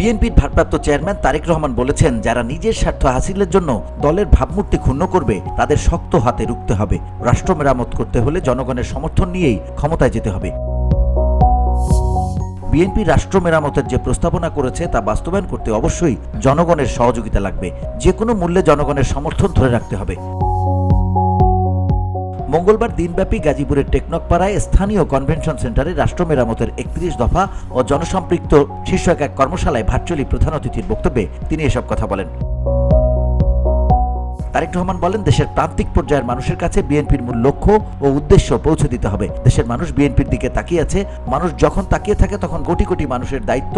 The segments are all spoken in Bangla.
বিএনপির ভারপ্রাপ্ত চেয়ারম্যান তারেক রহমান বলেছেন, যারা নিজের স্বার্থ হাসিলের জন্য দলের ভাবমূর্তি ক্ষুণ্ণ করবে তাদের শক্ত হাতে রুখতে হবে। রাষ্ট্র মেরামত করতে হলে জনগণের সমর্থন নিয়েই ক্ষমতায় যেতে হবে। বিএনপি রাষ্ট্র মেরামতের যে প্রস্তাবনা করেছে তা বাস্তবায়ন করতে অবশ্যই জনগণের সহযোগিতা লাগবে। যে কোনো মূল্যে জনগণের সমর্থন ধরে রাখতে হবে। মঙ্গলবার দিনব্যাপী গাজীপুরের টেকনকপাড়ায় স্থানীয় কনভেনশন সেন্টারে রাষ্ট্র মেরামতের 31 দফা ও জনসম্পৃক্ত শীর্ষক এক কর্মশালায় ভার্চুয়ালি প্রধান অতিথির বক্তব্যে তিনি এসব কথা বলেন। তারেক রহমান বলেন, দেশের প্রান্তিক পর্যায়ের মানুষের কাছে বিএনপির মূল লক্ষ্য ও উদ্দেশ্য পৌঁছে দিতে হবে। দেশের মানুষ বিএনপির দিকে তাকিয়ে আছে। মানুষ যখন তাকিয়ে থাকে তখন কোটি কোটি মানুষের দায়িত্ব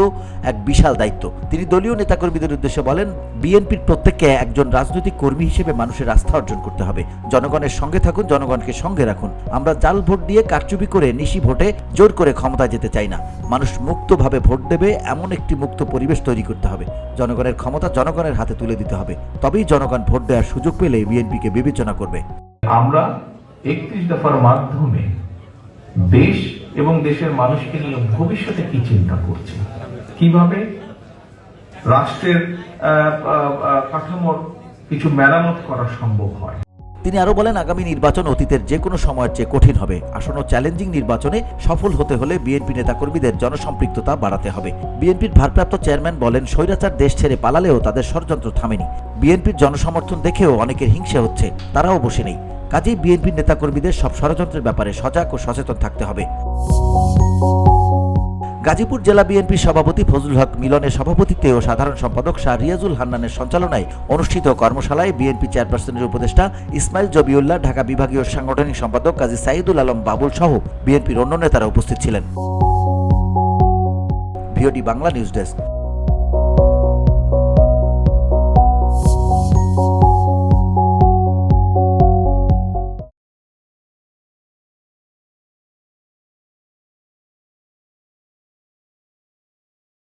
এক বিশাল দায়িত্ব। তিনি দলীয় নেতাকর্মীদের উদ্দেশ্যে বলেন, বিএনপির প্রত্যেককে একজন রাজনৈতিক কর্মী হিসেবে মানুষের আস্থা অর্জন করতে হবে। জনগণের সঙ্গে থাকুন, জনগণকে সঙ্গে রাখুন। আমরা জাল ভোট দিয়ে কারচুপি করে নিশি ভোটে জোর করে ক্ষমতায় যেতে চাই না। মানুষ মুক্তভাবে ভোট দেবে এমন একটি মুক্ত পরিবেশ তৈরি করতে হবে। জনগণের ক্ষমতা জনগণের হাতে তুলে দিতে হবে। তবেই জনগণ ভোট দেওয়ার সুযোগ পেলে বিএনপিকে বিবেচনা করবে। আমরা 31 দফার মাধ্যমে দেশ এবং দেশের মানুষকে নিয়ে ভবিষ্যতে কি চিন্তা করছি, কিভাবে রাষ্ট্রের কাঠামোর কিছু মেরামত করা সম্ভব হয়। তিনি আরো বলেন, আগামী নির্বাচন অতীতের যে কোনো সময়ের চেয়ে কঠিন হবে। আসন্ন চ্যালেঞ্জিং নির্বাচনে সফল হতে হলে বিএনপি নেতাকর্মীদের জনসম্পৃক্ততা বাড়াতে হবে। বিএনপির ভারপ্রাপ্ত চেয়ারম্যান বলেন, স্বৈরাচার দেশ ছেড়ে পালালেও তাদের ষড়যন্ত্র থামেনি। বিএনপির জনসমর্থন দেখেও অনেকের হিংসে হচ্ছে, তারাও বসে নেই। কাজেই বিএনপির নেতাকর্মীদের সব ষড়যন্ত্রের ব্যাপারে সজাগ ও সচেতন থাকতে হবে। গাজীপুর জেলা বিএনপির সভাপতি ফজলুল হক মিলনের সভাপতিত্বে ও সাধারণ সম্পাদক শাহ রিয়াজুল হান্নানের সঞ্চালনায় অনুষ্ঠিত কর্মশালায় বিএনপি চেয়ারপারসনের উপদেষ্টা ইসমাইল জবিউল্লাহ, ঢাকা বিভাগীয় সাংগঠনিক সম্পাদক কাজী সাইদুল আলম বাবুল সহ বিএনপির অন্য নেতারা উপস্থিত ছিলেন। VOD Bangla news desk.